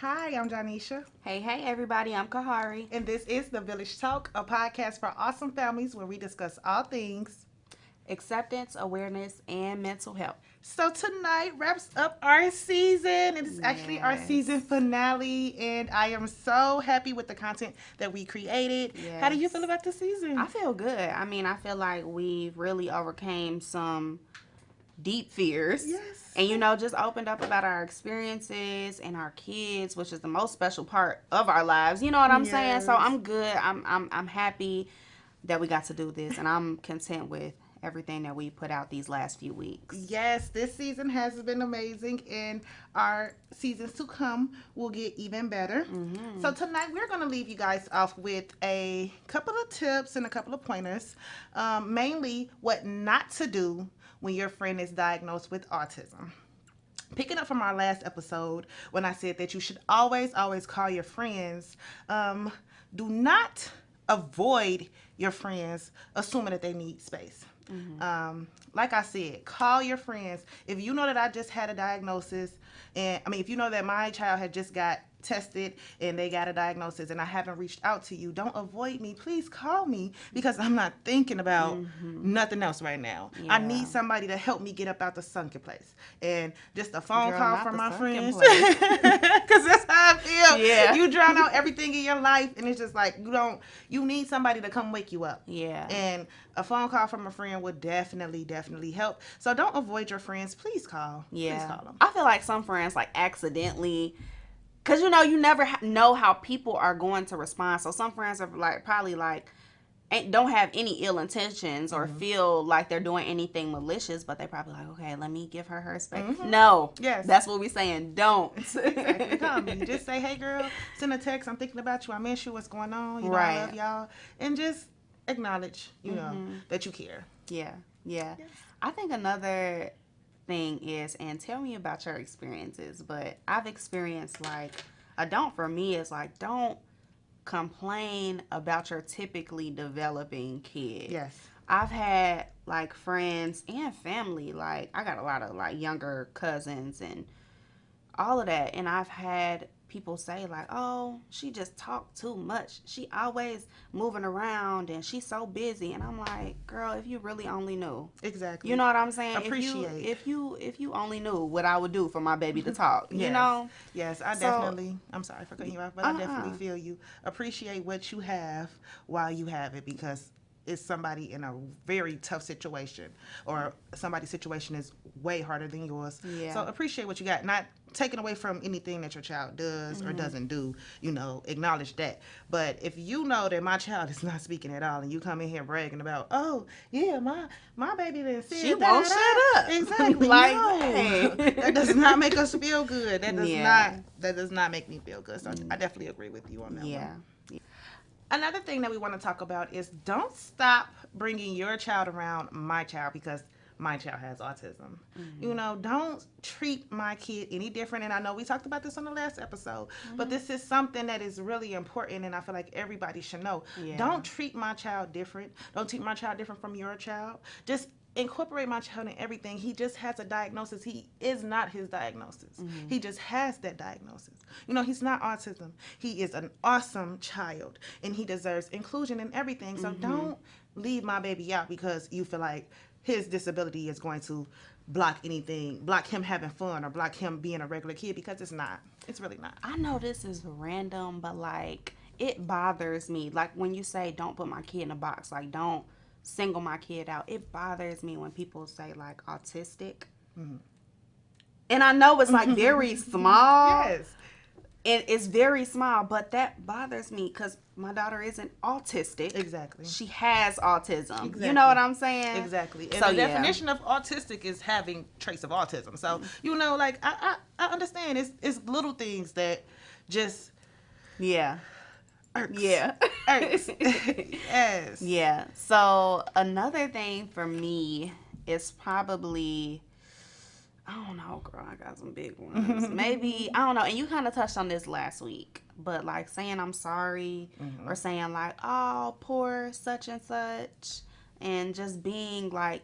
Hi, I'm Janisha, Hey, everybody, I'm Kahari. and this is The Village Talk, a podcast for awesome families where we discuss all things. Acceptance, awareness, and mental health. So, tonight wraps up our season. It is actually our season Yes. finale, and I am so happy with the content that we created. How do you feel Yes. about the season? I feel good. I feel like we really overcame some deep fears Yes. and, just opened up about our experiences and our kids, which is the most special part of our lives. You know what I'm saying? So Yes. I'm good. I'm happy that we got to do this, and I'm content with everything that we put out these last few weeks. Yes, this season has been amazing, and our seasons to come will get even better. Mm-hmm. So, tonight we're going to leave you guys off with a couple of tips and a couple of pointers, mainly what not to do when your friend is diagnosed with autism. Picking up from our last episode, when I said that you should always call your friends, do not avoid your friends assuming that they need space. Mm-hmm. Like I said, call your friends. If you know that I just had a diagnosis, and I mean, if you know that my child had just got tested and they got a diagnosis and I haven't reached out to you, don't avoid me. Please call me because I'm not thinking about Mm-hmm. nothing else right now. I Yeah. need somebody to help me get up out the sunken place. And just a phone Girl, call not from the my sunken friends. place. Because that's how I feel. Yeah. You drown out everything in your life and it's just like you need somebody to come wake you up. Yeah. And a phone call from a friend would definitely help. So don't avoid your friends. Please call. Please Yeah. call them. I feel like some friends like accidentally, because you never know how people are going to respond. So some friends are like probably like don't have any ill intentions or Mm-hmm. feel like they're doing anything malicious, but they probably like, okay, let me give her space. Mm-hmm. No, Yes. that's what we're saying. Don't. Exactly. Call me. Just say, hey, girl, send a text. I'm thinking about you. I miss you. What's going on? I love Right. y'all. And just acknowledge, Mm-hmm. that you care. Yeah. Yeah. Yes. I think another thing is, and tell me about your experiences, but I've experienced like a don't for me is like don't complain about your typically developing kid. Yes. I've had like friends and family, like I got a lot of like younger cousins and all of that, and I've had people say like, oh, she just talk too much, she always moving around and she's so busy, and I'm like, girl, if you really only knew, you Exactly. know what I'm saying, Appreciate. if you only knew what I would do for my baby to talk, Yes. Yes. so I'm sorry for cutting you off, but I definitely uh-uh. feel you. Appreciate what you have while you have it because it's somebody in a very tough situation or somebody's situation is way harder than yours. So Yeah. appreciate what you got. Not taking away from anything that your child does or Mm-hmm. doesn't do, acknowledge that. But if you know that my child is not speaking at all and you come in here bragging about, oh, yeah, my baby didn't see She it, da, won't da, shut da. up. Exactly. Like, No. That does hey. not make us feel good. Yeah. That does not make me feel good. So I Mm, definitely agree with you on that one. yeah. Another thing that we want to talk about is don't stop bringing your child around my child because my child has autism. Mm-hmm. Don't treat my kid any different. And I know we talked about this on the last episode, but Mm-hmm. this is something that is really important and I feel like everybody should know. Yeah. Don't treat my child different. Don't treat my child different from your child. Just incorporate my child in everything. He just has a diagnosis. He is not his diagnosis. Mm-hmm. He just has that diagnosis. He's not autism. He is an awesome child and he deserves inclusion in everything. So Mm-hmm. don't leave my baby out because you feel like his disability is going to block him having fun or block him being a regular kid because it's not. It's really not. I know this is random, but like it bothers me. Like when you say don't put my kid in a box, like don't single my kid out. It bothers me when people say like autistic. Mm-hmm. And I know it's like very small. Yes. It's very small, but that bothers me because my daughter isn't autistic. Exactly. She has autism. Exactly. You know what I'm saying? Exactly. And So the yeah. definition of autistic is having traits of autism. So, like I understand it's little things that just Yeah. irks. Yeah. Irks. Yes. Yeah. So another thing for me is probably, I don't know, girl. I got some big ones. Maybe, I don't know. And you kind of touched on this last week, but like saying I'm sorry Mm-hmm. or saying like, oh, poor such and such, and just being like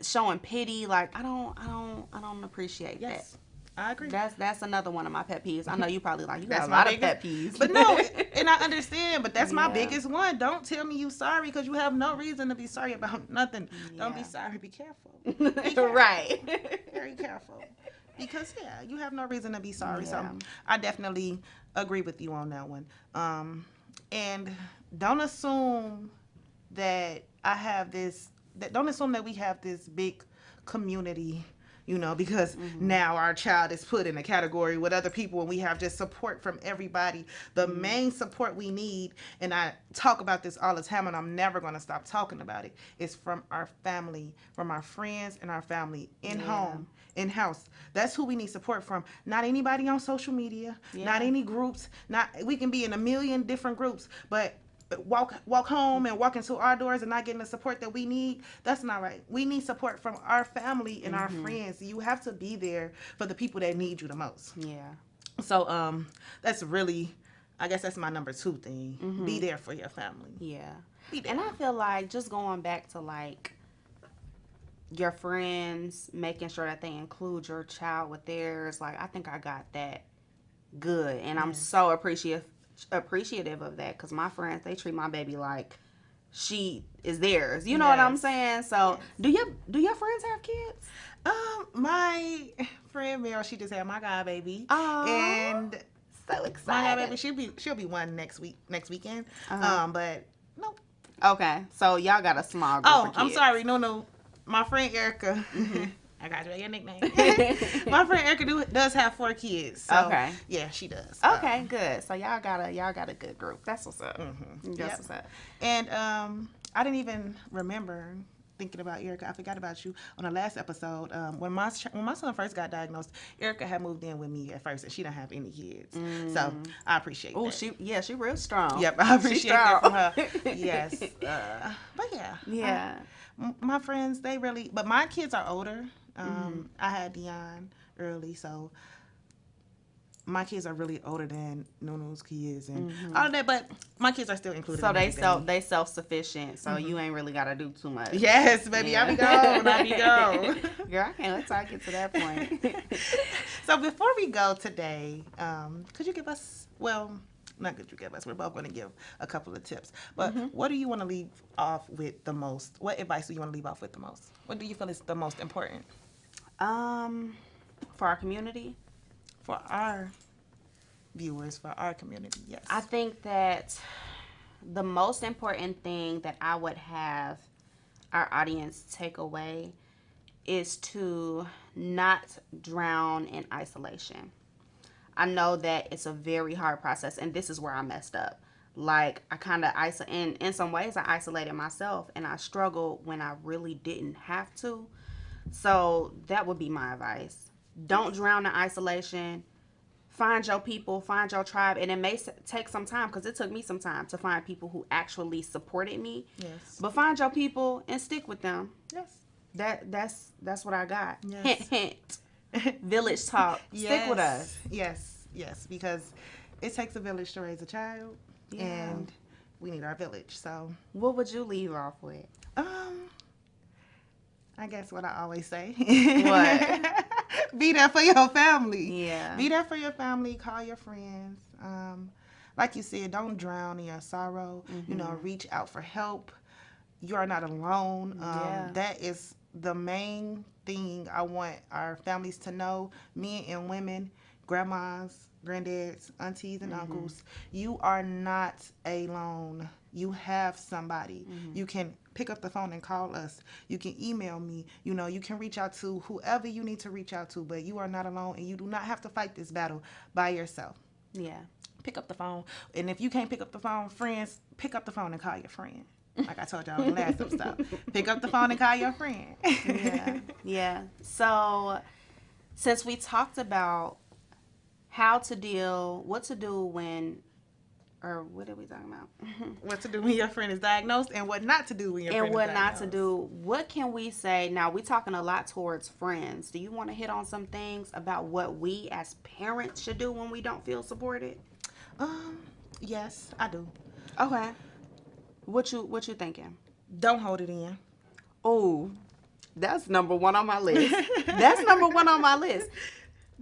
showing pity. Like I don't appreciate that. Yes. I agree. That's another one of my pet peeves. I know you probably like you got That's a my lot of biggest. pet peeves. But no, and I understand, but that's my Yeah. biggest one. Don't tell me you sorry because you have no reason to be sorry about nothing. Don't be Yeah. sorry. Be careful. Be careful. Right. Very careful. Because yeah, you have no reason to be sorry. So Yeah. I definitely agree with you on that one. And don't assume that I have this. That don't assume that we have this big community, because Mhm. now our child is put in a category with other people and we have just support from everybody. The Mhm. main support we need, and I talk about this all the time and I'm never going to stop talking about it, is from our family, from our friends and our family in Yeah. home, in house. That's who we need support from. Not anybody on social media, not Yeah. any groups. Not we can be in a million different groups, but walk home and walk into our doors and not getting the support that we need, that's not right. We need support from our family and our Mhm. friends. You have to be there for the people that need you the most. Yeah. So that's really, I guess that's my number two thing. Be Mhm. there for your family. Yeah. Be And there. I feel like just going back to like your friends, making sure that they include your child with theirs, like I think I got that good, and I'm Yes. so appreciative of that because my friends, they treat my baby like she is theirs. You know what I'm Yes. saying? So Yes. do your friends have kids? My friend Meryl, she just had my god baby, Oh, and so my god baby, excited. she'll be one next weekend. Uh-huh. But no. Okay, so y'all got a small group Oh, of I'm kids. sorry. No. My friend Erica. Mm-hmm. I got you your nickname. My friend Erica does have 4 kids, so Okay. yeah, she does. Okay, good. So y'all got a good group. That's what's up. That's Yep. what's up. And I didn't even remember thinking about Erica. I forgot about you on the last episode. When my son first got diagnosed, Erica had moved in with me at first, and she didn't have any kids. So Mm. I appreciate Oh, that. she real strong. Yep, I She appreciate that strong. from her. Yes. But yeah, Yeah. my friends, they really, but my kids are older. Mhm. I had Dion early, so my kids are really older than Nunu's kids and all Mhm. of that, but my kids are still included So in everything. they self sufficient. So you ain't really gotta do too much. Yes, baby, I Yeah. be gone. I be gone. Girl, I can't wait till I get to that point. So before we go today, could you give us, well, not could you give us, we're both going to give a couple of tips, but Mhm. what do you want to leave off with the most? What advice do you want to leave off with the most? What do you feel is the most important Um, for our community, for our viewers, for our community? Yes. I think that the most important thing that I would have our audience take away is to not drown in isolation. I know that it's a very hard process, and this is where I messed up. Like I kind of in some ways I isolated myself, and I struggled when I really didn't have to. So that would be my advice. Don't drown in isolation. Find your people, find your tribe, and it may take some time because it took me some time to find people who actually supported me. Yes. But find your people and stick with them. Yes. That's what I got. Hint Yes. hint. Village talk. Stick with us. Yes. Yes. Yes. Because it takes a village to raise a child, Yeah. and we need our village. So, What would you leave off with? um, I guess what I always say. What? Be there for your family. Yeah. Be there for your family. Call your friends. Like you said, don't drown in your sorrow. Mhm. Reach out for help. You are not alone. Yeah. That is the main thing I want our families to know. Men and women, grandmas, granddads, aunties, and Mhm. uncles. You are not alone. You have somebody. Mhm. You can pick up the phone and call us. You can email me. You can reach out to whoever you need to reach out to, but you are not alone and you do not have to fight this battle by yourself. Yeah. Pick up the phone. And if you can't pick up the phone, friends, pick up the phone and call your friend. Like I told y'all in the last episode. Pick up the phone and call your friend. Yeah. Yeah. So, since we talked about what to do when, or what are we talking about? What to do when your friend is diagnosed and what not to do when your And friend is what not to diagnosed. do. What can we say? Now, we're talking a lot towards friends. Do you want to hit on some things about what we as parents should do when we don't feel supported? Um, yes, I do. Okay. What you thinking? Don't hold it in. Oh, that's number one on my list. That's number one on my list.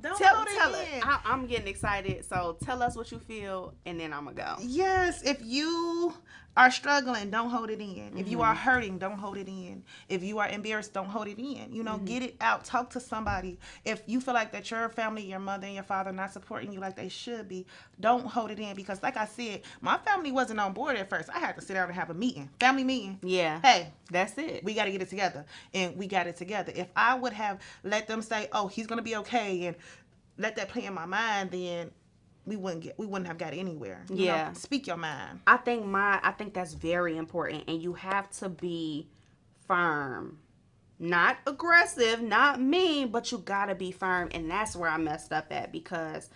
Don't Tell hold tell it. it in. I'm getting excited. So tell us what you feel, and then I'm gonna go. Yes, if you are struggling, don't hold it in. If you are Mhm. hurting, don't hold it in. If you are embarrassed, don't hold it in. You know, Mhm. get it out. Talk to somebody. If you feel like that your family, your mother and your father are not supporting you like they should be, don't hold it in because like I said, my family wasn't on board at first. I had to sit down and have a meeting. Family meeting. Yeah. Hey, That's it. we got to get it together. And we got it together. If I would have let them say, "Oh, he's going to be okay," and let that play in my mind, then we wouldn't have got anywhere. You know, Yeah. speak your mind. I think that's very important, and you have to be firm, not aggressive, not mean, but you gotta be firm, and that's where I messed up at because,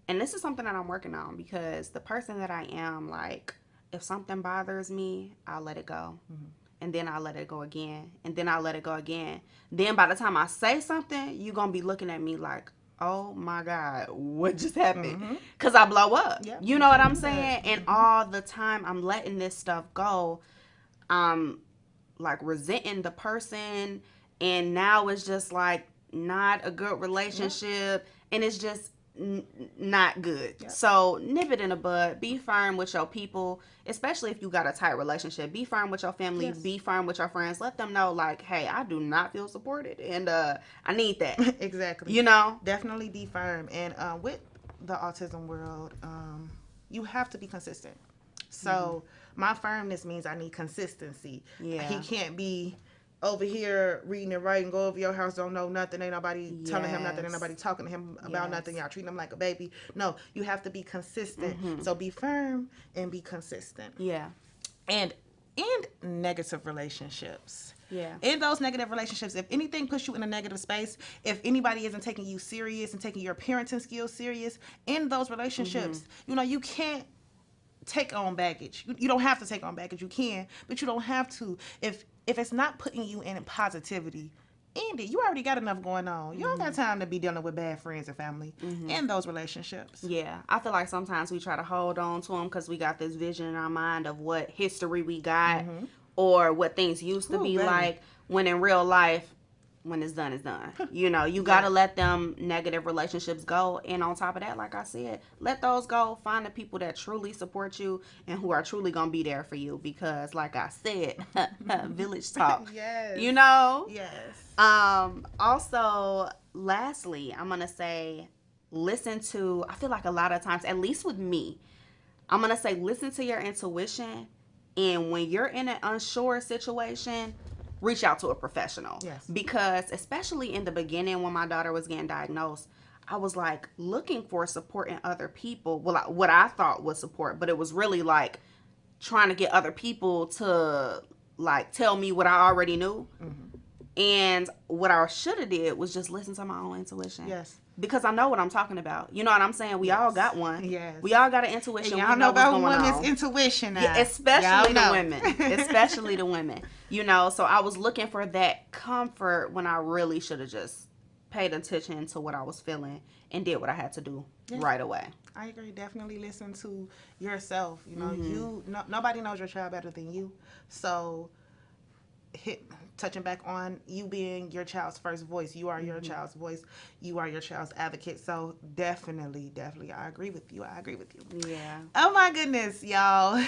and this is something that I'm working on because the person that I am, like, if something bothers me, I'll let it go. Mm-hmm. And then I'll let it go again. And then I'll let it go again. Then by the time I say something, you're going to be looking at me like, oh my God, what just happened? Mm-hmm. Because I blow up. Yep, You you know what can't I'm do that. saying? And Mm-hmm. all the time I'm letting this stuff go. I'm like resenting the person. And now it's just like not a good Yep. relationship. And it's just not good. Yep. So nip it in the bud. Be firm with your people, especially if you got a tight relationship. Be firm with your family. Yes. Be firm with your friends. Let them know, like, hey, I do not feel supported, and I need that. Exactly. You know? Definitely be firm. And with the autism world, you have to be consistent. Mm-hmm. So my firmness means I need consistency. He Yeah. can't be over here reading and writing, go over your house, don't know nothing, ain't nobody telling him nothing, ain't Yes. nobody talking to him about nothing, Yes. y'all treating him like a baby. No, you have to be consistent. Mm-hmm. So be firm and be consistent. Yeah. And end negative relationships. Yeah. In those negative relationships, if anything puts you in a negative space, if anybody isn't taking you serious and taking your parenting skills serious, in those Mm-hmm. relationships, you know, you can't take on baggage. You don't have to take on baggage. You can, but you don't have to. If it's not putting you in positivity, end it. You already got enough going on. You don't Mm-hmm. got time to be dealing with bad friends and family Mm-hmm. in those relationships. Yeah, I feel like sometimes we try to hold on to them because we got this vision in our mind of what history we got Mm-hmm. or what things used to Ooh, be baby. like. When in real life, when it's done, it's done. You know, you got Yeah. to let them negative relationships go. And on top of that, like I said, let those go. Find the people that truly support you and who are truly going to be there for you. Because, like I said, village talk, Yes. you know? Yes. Also, lastly, I'm going to say, listen to, I feel like a lot of times, at least with me, I'm going to say listen to your intuition. And when you're in an unsure situation, reach out to a professional. Yes. Because, especially in the beginning when my daughter was getting diagnosed, I was like looking for support in other people. Well, what I thought was support, but it was really like trying to get other people to like tell me what I already knew. Mm-hmm. And what I should have did was just listen to my own intuition. Yes. Because I know what I'm talking about. You know what I'm saying? We all Yes. got one. Yes. We all got an And intuition. We y'all know know what's about going women's on. intuition Yeah, now. especially Y'all the know. women. Especially the women. You know, so I was looking for that comfort when I really should have just paid attention to what I was feeling and did what I had to do Yes. right away. I agree. Definitely listen to yourself. You know, Mm-hmm. nobody knows your child better than you. So touching back on you being your child's first voice, you are your Mm-hmm. child's voice, you are your child's advocate. So definitely, I agree with you. Yeah. Oh my goodness, y'all.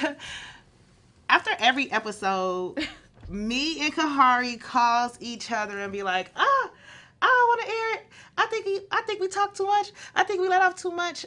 After every episode, me and Kahari calls each other and be like, I don't want to air it. I think we talk too much. I think we let off too much.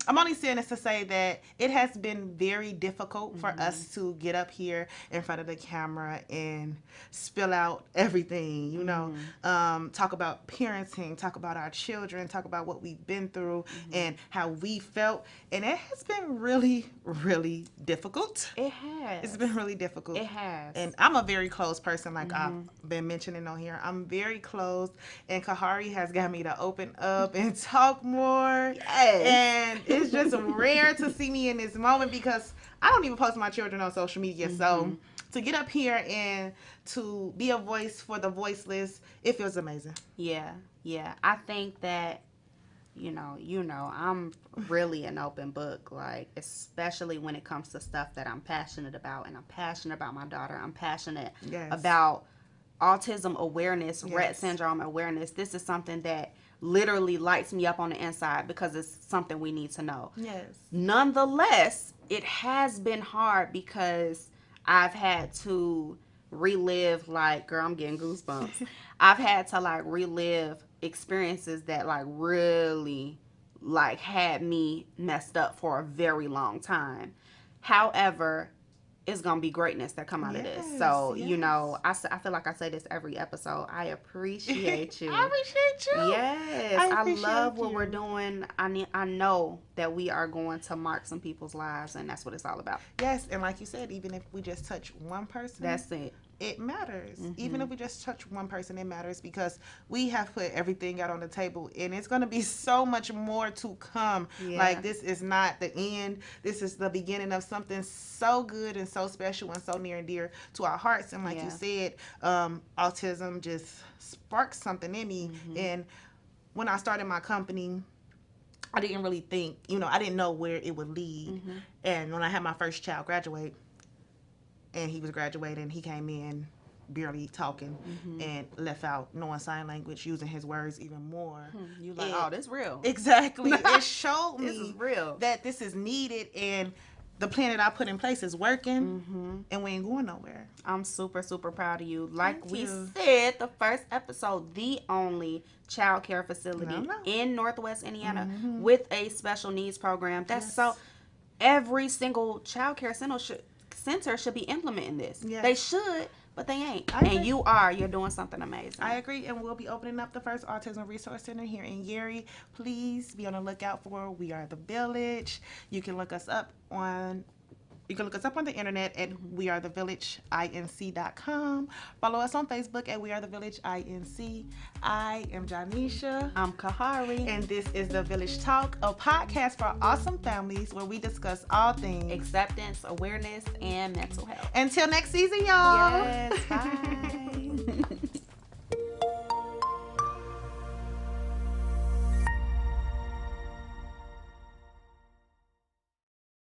I'm only saying this to say that it has been very difficult for Mm-hmm. us to get up here in front of the camera and spill out everything, you know, Mm-hmm. talk about parenting, talk about our children, talk about what we've been through Mm-hmm. and how we felt. And it has been really, really difficult. It has. It's been really difficult. It has. And I'm a very close person, like I've Mm-hmm. been mentioning on here. I'm very close, and Kahari has got me to open up and talk more. Yes. And it's just rare to see me in this moment because I don't even post my children on social media. Mm-hmm. So to get up here and to be a voice for the voiceless, it feels amazing. Yeah. Yeah. I think that I'm really an open book, like, especially when it comes to stuff that I'm passionate about. And I'm passionate about my daughter. I'm passionate Yes. about autism awareness, Rett Yes. syndrome awareness, this is something that literally lights me up on the inside because it's something we need to know. Yes. Nonetheless, it has been hard because I've had to relive, like, girl, I'm getting goosebumps. I've had to like relive experiences that like really like had me messed up for a very long time. However, it's gonna be greatness that come out of this. Yes, So yes. I feel like I say this every episode. I appreciate I you. appreciate you. Yes, I I appreciate love what we're you. doing. I know that we are going to mark some people's lives, and that's what it's all about. Yes, and like you said, even if we just touch one person, That's it. it matters. Even Mm-hmm. if we just touch one person, it matters because we have put everything out on the table and it's going to be so much more to come. Yeah. Like, this is not the end. This is the beginning of something so good and so special and so near and dear to our hearts. And like you Yeah. said, autism just sparked something in me. Mm-hmm. And when I started my company, I didn't really think, I didn't know where it would lead. Mm-hmm. And when I had my first child graduate, and he was graduating, he came in barely talking Mm-hmm. and left out knowing sign language, using his words even more. You like, It- oh, this real. Exactly. It showed This is me real. that this is needed and the plan that I put in place is working, Mm-hmm. and we ain't going nowhere. I'm super, super proud of you. Like Thank we you. said, the first episode, the only child care facility No. in Northwest Indiana Mhm. with a special needs program. That's Yes. so. Every single child care center should be implementing this. Yes. They should, but they ain't. I And agree. you are. You're doing something amazing. I agree, and we'll be opening up the first Autism Resource Center here in Gary. Please be on the lookout for We Are the Village. You can look us up on the internet at wearethevillageinc.com. Follow us on Facebook at We Are the Village INC. I am Janisha, I'm Kahari. and this is The Village Talk, a podcast for awesome families where we discuss all things. Acceptance, awareness, and mental health. Until next season, y'all. Yes, bye.